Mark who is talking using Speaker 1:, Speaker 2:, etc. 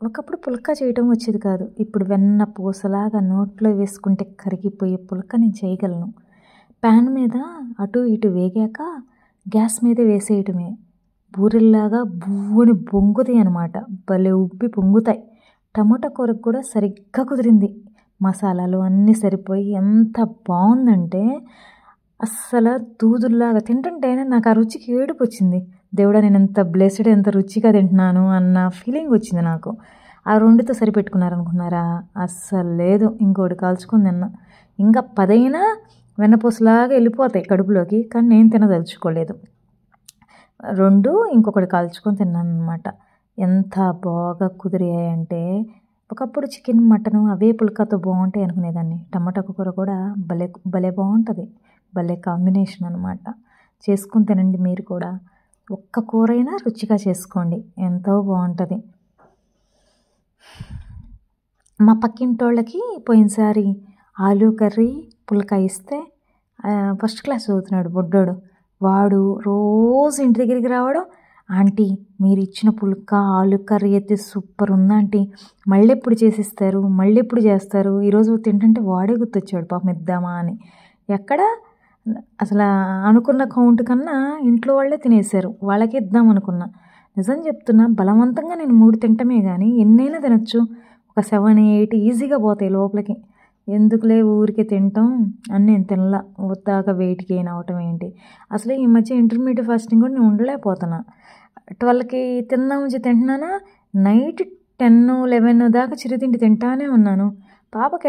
Speaker 1: ఒకప్పుడు పుల్కా చేయటం వచ్చేది కాదు. ఇప్పుడు వెన్న పూసలాగా నోట్లో వేసుకుంటే కరిగిపోయే పుల్కా నేను చేయగలను. ప్యాన్ మీద అటు ఇటు వేగాక గ్యాస్ మీద వేసేయటమే. బూరెల్లాగా బువ్వని పొంగుతాయి అన్నమాట. భలే ఉబ్బి పొంగుతాయి. టమాటా కూరకు కూడా సరిగ్గా కుదిరింది. మసాలాలు అన్నీ సరిపోయి ఎంత బాగుందంటే అస్సలు దూదుల్లాగా తింటుంటేనే నాకు ఆ రుచికి ఏడుపు వచ్చింది. దేవుడా, నేను ఎంత బ్లెస్డ్, ఎంత రుచిగా తింటున్నాను అన్న ఫీలింగ్ వచ్చింది నాకు. ఆ రెండుతో సరిపెట్టుకున్నారనుకున్నారా? అస్సలు లేదు. ఇంకోటి కాల్చుకొని తిన్నా. ఇంకా 10 అయినా వెన్నపూసలాగా వెళ్ళిపోతాయి కడుపులోకి. కానీ నేను తినదలుచుకోలేదు. 2 ఇంకొకటి కాల్చుకొని తిన్నాను అనమాట. ఎంత బాగా కుదిరాయంటే, ఒకప్పుడు చికెన్ మటను అవే పుల్కాతో బాగుంటాయి అనుకునేదాన్ని. టమాటా కూర కూడా భలే భలే బాగుంటుంది. భలే కాంబినేషన్ అనమాట. చేసుకుని తినండి మీరు కూడా. ఒక్క కూరైనా రుచిగా చేసుకోండి, ఎంతో బాగుంటుంది. మా పక్కింటోళ్ళకి పోయినసారి ఆలూ కర్రీ పుల్కా ఇస్తే ఫస్ట్ క్లాస్ చదువుతున్నాడు బొడ్డోడు. వాడు రోజు ఇంటి దగ్గరికి రావడం, ఆంటీ మీరు ఇచ్చిన పుల్కా ఆలూ కర్రీ అయితే సూపర్ ఉందా ఆంటీ, మళ్ళీ ఎప్పుడు చేసిస్తారు, మళ్ళీ ఎప్పుడు చేస్తారు. ఈరోజు తింటుంటే వాడే గుర్తొచ్చాడు, పాపం ఇద్దామా అని. ఎక్కడ అసలు అనుకున్న కౌంట్ కన్నా ఇంట్లో వాళ్ళే తినేశారు. వాళ్ళకే ఇద్దాం అనుకున్నా. నిజం చెప్తున్నా, బలవంతంగా నేను 3 తింటమే కానీ ఎన్నైనా తినచ్చు. ఒక 7, 8 ఈజీగా పోతాయి లోపలికి. ఎందుకులే ఊరికే తింటాం అని నేను తినలా. ఉత్తాక వెయిట్ గెయిన్ అవటం ఏంటి. అసలు ఈ మధ్య ఇంటర్మీడియట్ ఫాస్టింగ్ కూడా నేను ఉండలేకపోతున్నా. 12కి తిందామని తింటున్నానా, నైట్ 10, 11 దాకా చిరుతిండి తింటానే ఉన్నాను. పాపకి